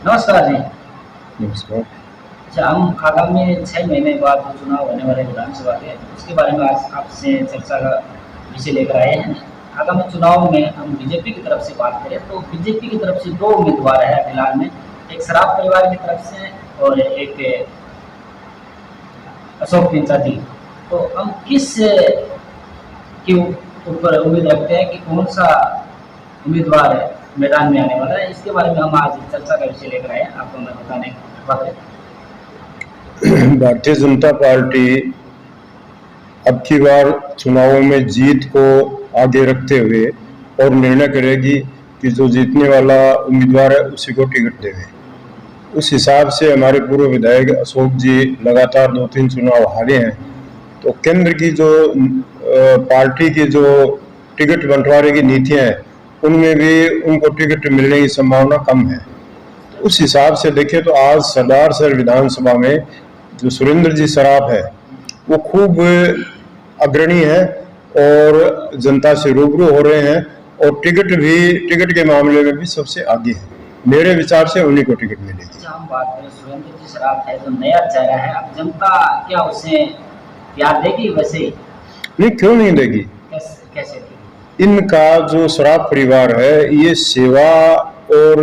नमस्कार जी। नमस्कार। अच्छा, हम आगामी 6 महीने बाद जो चुनाव होने वाले विधानसभा के, उसके बारे में आज आपसे चर्चा का विषय लेकर आए हैं। आगामी चुनाव में हम बीजेपी की तरफ से बात करें तो बीजेपी की तरफ से 2 उम्मीदवार हैं फिलहाल में। एक सराफ परिवार की तरफ से और एक अशोक पिंचा जी। तो हम किस के ऊपर उम्मीद रखते हैं कि कौन सा उम्मीदवार मैदान में आने वाला है, इसके बारे में हम आज चर्चा का विषय लेकर आए हैं। आपको मैं बताने की कृपा करें। भारतीय जनता पार्टी अब की बार चुनावों में जीत को आगे रखते हुए और निर्णय करेगी कि जो जीतने वाला उम्मीदवार है उसी को टिकट देवे। उस हिसाब से हमारे पूर्व विधायक अशोक जी लगातार 2-3 चुनाव हारे हैं, तो केंद्र की जो पार्टी की जो टिकट बंटवारे की नीतियां हैं उनमें भी उनको टिकट मिलने की संभावना कम है। उस हिसाब से देखें तो आज सरदार सर विधानसभा में जो सुरेंद्र जी सराफ है वो खूब अग्रणी है और जनता से रूबरू हो रहे हैं और टिकट के मामले में भी सबसे आगे है। मेरे विचार से उन्हीं को टिकट मिलेगी। हम बात करें सुरेंद्र जी सराफ है जो नया चेहरा है, अब जनता क्या उसे प्यार देगी? वैसे ही नहीं, क्यों नहीं देगी? कैसे देगी? इनका जो सराफ परिवार है ये सेवा और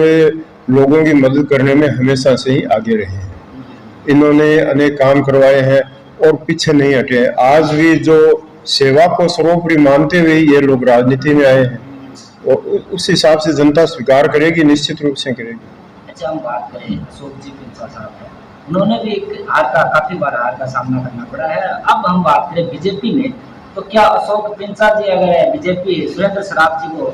लोगों की मदद करने में हमेशा से ही आगे रहे हैं। इन्होंने अनेक काम करवाए हैं और पीछे नहीं हटे हैं। आज भी जो सेवा को सर्वोपरि मानते हुए ये लोग राजनीति में आए हैं और उस हिसाब से जनता स्वीकार करेगी, निश्चित रूप से करेगी। अच्छा, हम बात करें अशोक जी पिंचा साहब है, उन्होंने भी एक काफी बार हार का सामना करना पड़ा है। अब हम बात करें बीजेपी में, तो क्या अशोक पिंचा जी अगर बीजेपी सुरेंद्र सराफ जी को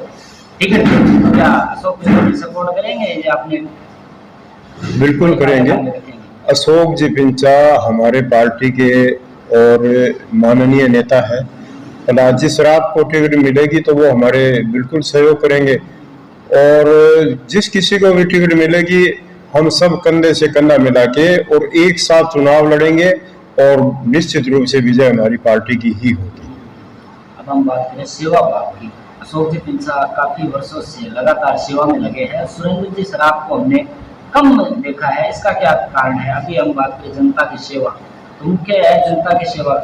टिकट देगी तो क्या अशोक पिंचा जी सपोर्ट करेंगे या अपने? बिल्कुल करेंगे। अशोक जी पिंचा हमारे पार्टी के और माननीय नेता है। प्रहलाद सराफ को टिकट मिलेगी तो वो हमारे बिल्कुल सहयोग करेंगे और जिस किसी को भी टिकट मिलेगी हम सब कंधे से कंधा मिला के और एक साथ चुनाव लड़ेंगे और निश्चित रूप से विजय हमारी पार्टी की ही होगी। अब हम बात करें सेवा भाव की। अशोक जी पिंचा काफी वर्षों से लगातार सेवा में लगे हैं। सुरेंद्र जी सराफ को हमने कम देखा है, इसका क्या कारण है? अभी हम बात करें जनता की सेवा, तो मुख्य है जनता की सेवा।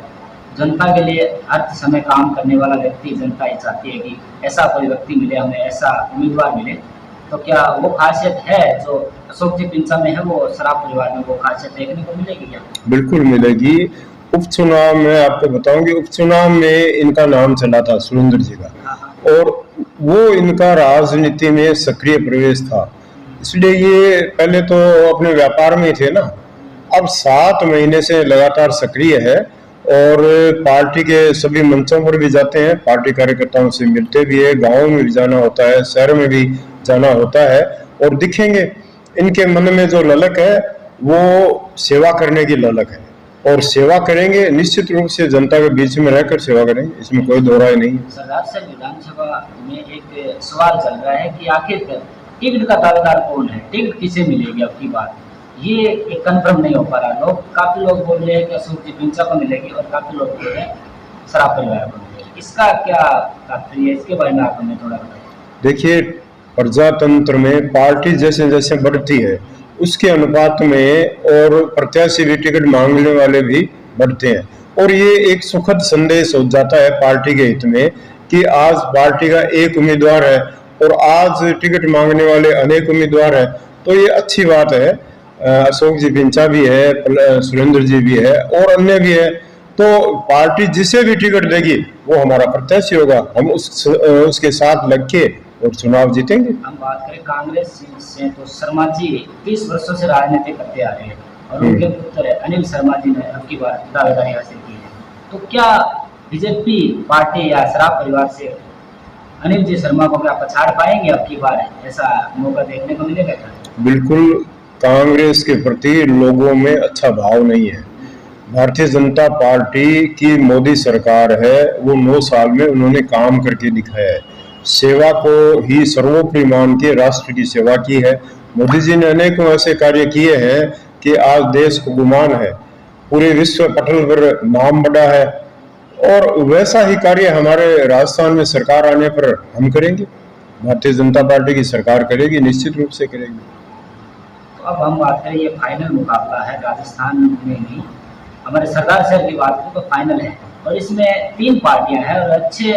जनता के लिए हर समय काम करने वाला व्यक्ति जनता ही चाहती है कि ऐसा कोई व्यक्ति मिले, हमें ऐसा उम्मीदवार मिले। तो क्या वो खासियत है जो अशोक जी पिंचा में है, वो सराफ परिवार में वो खासियत देखने को मिलेगी क्या? बिल्कुल मिलेगी। उपचुनाव में आपको बताऊंगी, उपचुनाव में इनका नाम चला था सुरेंद्र जी का और वो इनका राजनीति में सक्रिय प्रवेश था, इसलिए ये पहले तो अपने व्यापार में थे ना, अब 7 महीने से लगातार सक्रिय है और पार्टी के सभी मंचों पर भी जाते हैं, पार्टी कार्यकर्ताओं से मिलते भी है, गाँव में भी जाना होता है, शहर में भी जाना होता है और दिखेंगे इनके मन में जो ललक है वो सेवा करने की ललक है और सेवा करेंगे, निश्चित रूप से जनता के बीच में रहकर सेवा करेंगे, इसमें कोई दो राय नहीं है। सरदार सर विधानसभा में एक सवाल चल रहा है कि आखिर टिकट का दावेदार कौन है, टिकट किसे मिलेगी अब की बात, ये एक कंफर्म नहीं हो पा रहा। काफी लोग बोल रहे हैं कि अशोक जी पिंचा को मिलेगी और काफी लोग बोल रहे हैं सराफ परिवार को मिलेगी। इसका क्या तात्पर्य है, इसके बारे में आप हमें थोड़ा बताइए। देखिए, प्रजातंत्र में पार्टी जैसे जैसे बढ़ती है उसके अनुपात में और प्रत्याशी भी टिकट मांगने वाले भी बढ़ते हैं और ये एक सुखद संदेश हो जाता है पार्टी के हित में कि आज पार्टी का एक उम्मीदवार है और आज टिकट मांगने वाले अनेक उम्मीदवार हैं, तो ये अच्छी बात है। अशोक जी पिंचा भी है, सुरेंद्र जी भी है और अन्य भी है, तो पार्टी जिसे भी टिकट देगी वो हमारा प्रत्याशी होगा, हम उसके साथ लग के और चुनाव जीतेंगे। हम बात करें कांग्रेस से, तो शर्मा जी 30 वर्षों से राजनीति करते आ रहे हैं और उनके पुत्र अनिल शर्मा जी ने अब की बार दावेदारी हासिल की है। तो क्या बीजेपी पार्टी या सराफ परिवार से अनिल जी शर्मा को क्या पछाड़ पाएंगे अब की बार? ऐसा मौका देखने को मिलेगा क्या? बिल्कुल, कांग्रेस के प्रति लोगों में अच्छा भाव नहीं है। भारतीय जनता पार्टी की मोदी सरकार है, वो 9 साल में उन्होंने काम करके दिखाया है, सेवा को ही सर्वोपरि मान के राष्ट्र की सेवा की है। मोदी जी ने अनेकों ऐसे कार्य किए हैं कि आज देश को गुमान है, पूरे विश्व पटल पर नाम बढ़ा है और वैसा ही कार्य हमारे राजस्थान में सरकार आने पर हम करेंगे। भारतीय जनता पार्टी की सरकार करेगी, निश्चित रूप से करेगी। तो अब हम बात करें, ये फाइनल मुकाबला है राजस्थान में नहीं, हमारे सरदार शहर की बात करें तो फाइनल है, और इसमें 3 पार्टियां हैं और अच्छे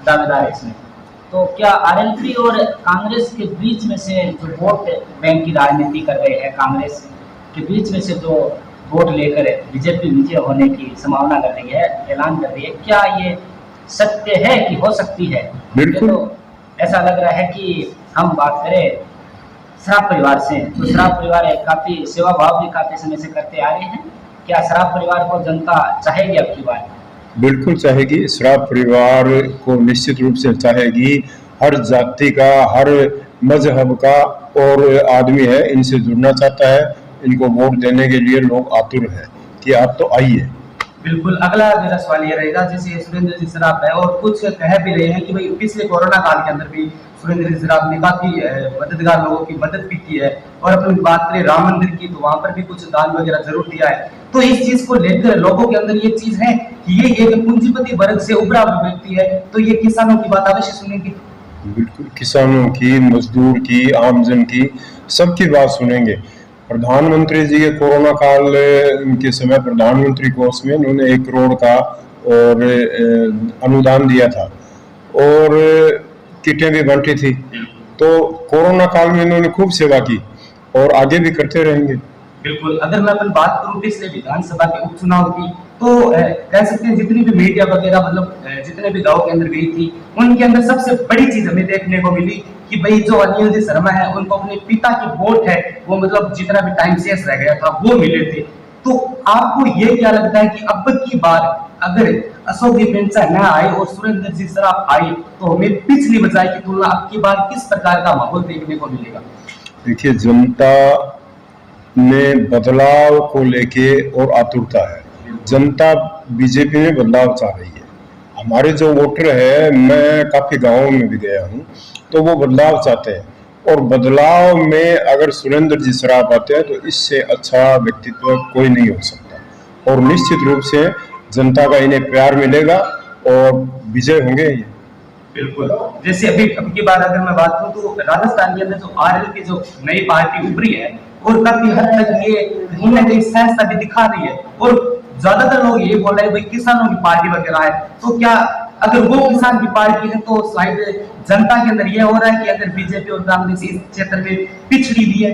दावेदार हैं इसमें। तो क्या आरएलपी और कांग्रेस के बीच में से जो वोट बैंक की राजनीति कर रहे हैं, कांग्रेस के बीच में से जो वोट लेकर बीजेपी विजय होने की संभावना कर रही है, ऐलान कर रही है, क्या ये सत्य है कि हो सकती है? बिल्कुल। तो ऐसा लग रहा है कि हम बात करें श्राफ परिवार से, तो श्राफ परिवार एक काफ़ी सेवा भाव भी काफ़ी समय से करते आ रहे हैं। क्या श्राफ परिवार को जनता चाहेगी अब की बार? बिल्कुल चाहेगी। श्राफ परिवार को निश्चित रूप से चाहेगी। हर जाति का, हर मजहब का और आदमी है, इनसे जुड़ना चाहता है। इनको वोट देने के लिए लोग आतुर हैं कि आप तो आइए। बिल्कुल। अगला मेरा सवाल ये रहेगा, जैसे सुरेंद्र जी सराफ है और कुछ कह भी रहे हैं कि भाई पिछले कोरोना काल के अंदर भी सुरेंद्र जी सराफ ने काफी मददगार लोगों की मदद भी की है, और अपनी बात करें राम मंदिर की तो वहां पर भी कुछ दान वगैरह जरूर दिया है। तो इस चीज को लेकर लोगों के अंदर ये चीज है कि ये एक पूंजीपति वर्ग से उभरा हुआ व्यक्ति है, तो ये किसानों की बात अवश्य सुनेंगे। बिल्कुल, किसानों की, मजदूर की, आमजन की, सबकी बात सुनेंगे। प्रधानमंत्री जी के कोरोना काल के समय प्रधानमंत्री कोष में उन्होंने 1 करोड़ का और अनुदान दिया था और किटें भी बांटी थी। तो कोरोना काल में इन्होंने खूब सेवा की और आगे भी करते रहेंगे। बिल्कुल। अगर मैं अपन बात करूं पिछले विधानसभा के उपचुनाव की, तो कह सकते हैं जितनी भी मीडिया वगैरह मतलब जितने भी गांव के अंदर गई थी, उनके अंदर सबसे बड़ी चीज हमें देखने को मिली कि भाई जो अनिल जी शर्मा है, उनको अपने पिता की वोट है वो मतलब जितना भी टाइम शेष रह गया था वो मिले थे। तो आपको ये क्या लगता है कि अब की बार अगर अशोक जी पेंचा न आए और सुरेंद्र जी सराफ आए, तो हमें पिछली बजाय की तुलना अब की बार किस प्रकार का माहौल देखने को मिलेगा? देखिए, जनता में बदलाव को लेके और आतुरता है। जनता बीजेपी में बदलाव चाह रही है। हमारे जो वोटर है, मैं काफी गांवों में भी गया हूं, तो वो बदलाव चाहते हैं, और बदलाव में अगर सुरेंद्र जी सराफ आते हैं तो इससे अच्छा व्यक्तित्व कोई नहीं हो सकता, और निश्चित रूप से जनता का इन्हें प्यार मिलेगा और विजय होंगे ये। बिल्कुल। जैसे अभी अब की बार अगर मैं बात करूं तो राजस्थान के अंदर जो आरएल की जो नई पार्टी उभरी है, और काफी हद तक ये कहीं ना कहीं सहजता भी दिखा रही है, और ज्यादातर लोग ये बोल रहे हैं भाई किसानों की पार्टी वगैरह है। तो क्या अगर वो किसान की पार्टी है तो शायद जनता के अंदर ये हो रहा है कि अगर बीजेपी और कांग्रेस इस क्षेत्र में पिछड़ी भी है?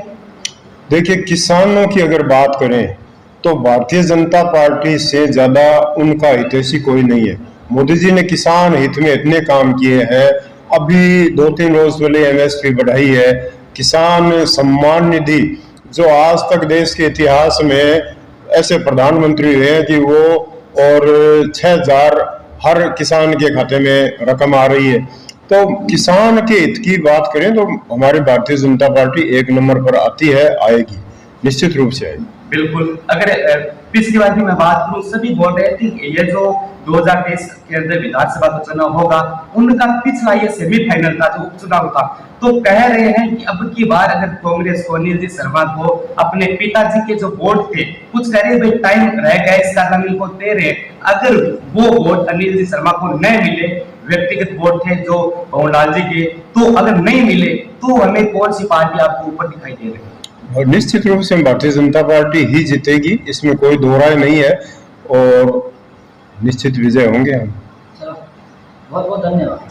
देखिए, किसानों की अगर बात करें तो भारतीय जनता पार्टी से ज्यादा उनका हितैषी कोई नहीं है। मोदी जी ने किसान हित में इतने काम किए हैं। अभी 2-3 रोज पहले एमएसपी बढ़ाई है, किसान सम्मान निधि, जो आज तक देश के इतिहास में ऐसे प्रधानमंत्री हुए हैं कि वो, और 6,000 हर किसान के खाते में रकम आ रही है। तो किसान के हित की बात करें तो हमारी भारतीय जनता पार्टी 1 नंबर पर आती है, आएगी, निश्चित रूप से आएगी। बिल्कुल। अगर पिछली बार की मैं बात करूं, सभी बोल रहे थे कि ये जो 2023 के अंदर विधानसभा का चुनाव होगा, उनका पिछला ये सेमीफाइनल था जो उपचुनाव था, तो कह रहे हैं कि अब की बार अगर कांग्रेस को, अनिल जी शर्मा को अपने पिताजी के जो वोट थे, कुछ कह रहे भाई टाइम रह गया इसका, हम इनको दे रहे हैं, अगर वो वोट अनिल जी शर्मा को न मिले, व्यक्तिगत वोट थे जो पवनलाल जी के, तो अगर नहीं मिले तो हमें कौन सी पार्टी आपको ऊपर दिखाई दे रही है? और निश्चित रूप से भारतीय जनता पार्टी ही जीतेगी, इसमें कोई दो राय नहीं है, और निश्चित विजय होंगे हम। चलो, बहुत बहुत धन्यवाद।